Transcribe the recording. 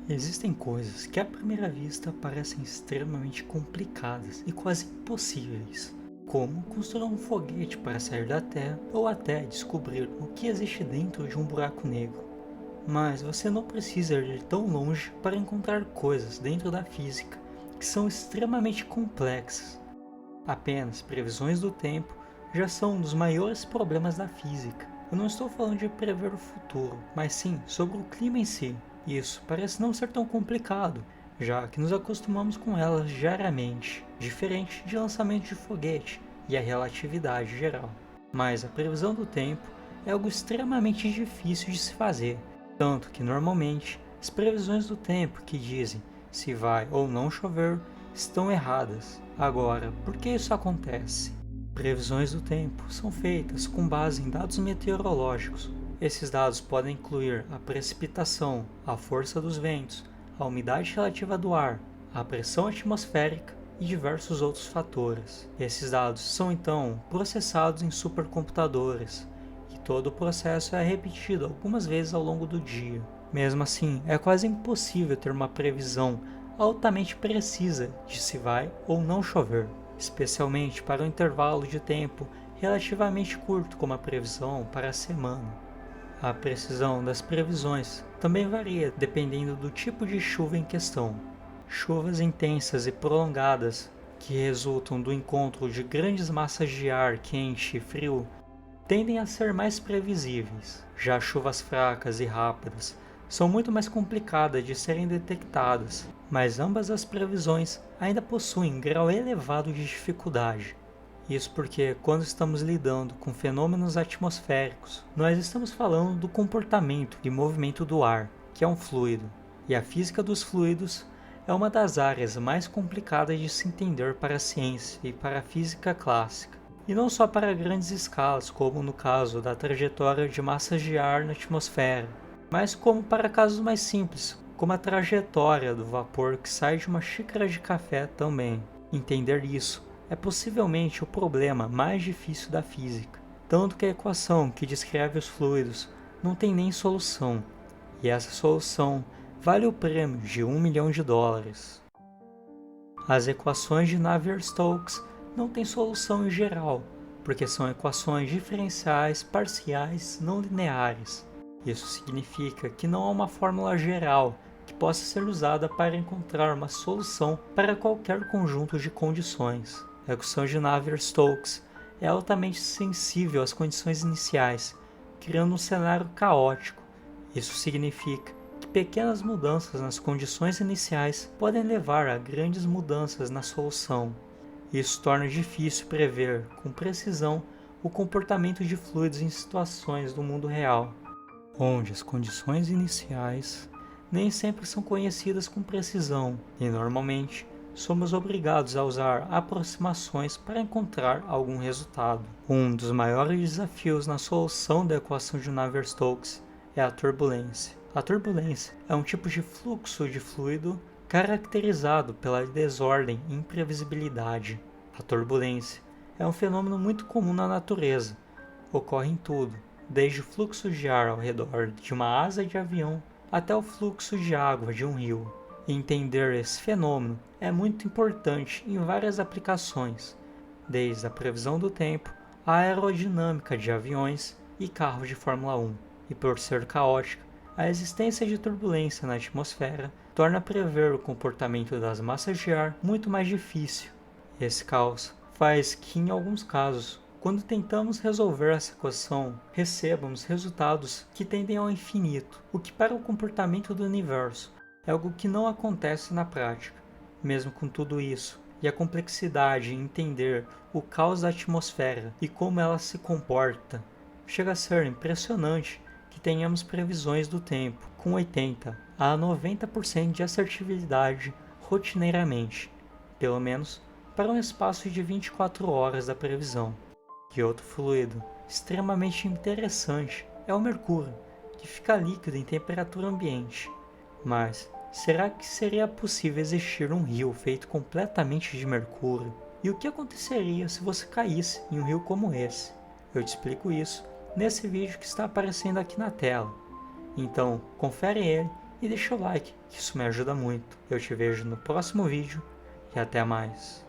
Existem coisas que à primeira vista parecem extremamente complicadas e quase impossíveis, como construir um foguete para sair da Terra ou até descobrir o que existe dentro de um buraco negro. Mas você não precisa ir tão longe para encontrar coisas dentro da física que são extremamente complexas. Apenas previsões do tempo já são um dos maiores problemas da física. Eu não estou falando de prever o futuro, mas sim sobre o clima em si. Isso parece não ser tão complicado, já que nos acostumamos com elas diariamente, diferente de lançamento de foguete e a relatividade geral. Mas a previsão do tempo é algo extremamente difícil de se fazer, tanto que normalmente as previsões do tempo que dizem se vai ou não chover estão erradas. Agora, por que isso acontece? Previsões do tempo são feitas com base em dados meteorológicos. Esses dados podem incluir a precipitação, a força dos ventos, a umidade relativa do ar, a pressão atmosférica e diversos outros fatores. Esses dados são então processados em supercomputadores, e todo o processo é repetido algumas vezes ao longo do dia. Mesmo assim, é quase impossível ter uma previsão altamente precisa de se vai ou não chover, especialmente para um intervalo de tempo relativamente curto como a previsão para a semana. A precisão das previsões também varia dependendo do tipo de chuva em questão. Chuvas intensas e prolongadas, que resultam do encontro de grandes massas de ar quente e frio, tendem a ser mais previsíveis. Já chuvas fracas e rápidas são muito mais complicadas de serem detectadas, mas ambas as previsões ainda possuem grau elevado de dificuldade. Isso porque, quando estamos lidando com fenômenos atmosféricos, nós estamos falando do comportamento e movimento do ar, que é um fluido, e a física dos fluidos é uma das áreas mais complicadas de se entender para a ciência e para a física clássica. E não só para grandes escalas, como no caso da trajetória de massas de ar na atmosfera, mas como para casos mais simples, como a trajetória do vapor que sai de uma xícara de café também. Entender isso é possivelmente o problema mais difícil da física, tanto que a equação que descreve os fluidos não tem nem solução, e essa solução vale o prêmio de US$ 1 milhão. As equações de Navier-Stokes não têm solução em geral, porque são equações diferenciais parciais não lineares. Isso significa que não há uma fórmula geral que possa ser usada para encontrar uma solução para qualquer conjunto de condições. A equação de Navier-Stokes é altamente sensível às condições iniciais, criando um cenário caótico. Isso significa que pequenas mudanças nas condições iniciais podem levar a grandes mudanças na solução. Isso torna difícil prever com precisão o comportamento de fluidos em situações do mundo real, onde as condições iniciais nem sempre são conhecidas com precisão e normalmente somos obrigados a usar aproximações para encontrar algum resultado. Um dos maiores desafios na solução da equação de Navier-Stokes é a turbulência. A turbulência é um tipo de fluxo de fluido caracterizado pela desordem e imprevisibilidade. A turbulência é um fenômeno muito comum na natureza. Ocorre em tudo, desde o fluxo de ar ao redor de uma asa de avião até o fluxo de água de um rio. Entender esse fenômeno é muito importante em várias aplicações, desde a previsão do tempo à aerodinâmica de aviões e carros de Fórmula 1. E por ser caótica, a existência de turbulência na atmosfera torna prever o comportamento das massas de ar muito mais difícil. Esse caos faz que, em alguns casos, quando tentamos resolver essa equação, recebamos resultados que tendem ao infinito, o que para o comportamento do universo é algo que não acontece na prática. Mesmo com tudo isso, e a complexidade em entender o caos da atmosfera e como ela se comporta, chega a ser impressionante que tenhamos previsões do tempo com 80 a 90% de assertividade rotineiramente, pelo menos para um espaço de 24 horas da previsão. E outro fluido extremamente interessante é o mercúrio, que fica líquido em temperatura ambiente. Mas será que seria possível existir um rio feito completamente de mercúrio? E o que aconteceria se você caísse em um rio como esse? Eu te explico isso nesse vídeo que está aparecendo aqui na tela. Então, confere ele e deixa o like, que isso me ajuda muito. Eu te vejo no próximo vídeo e até mais.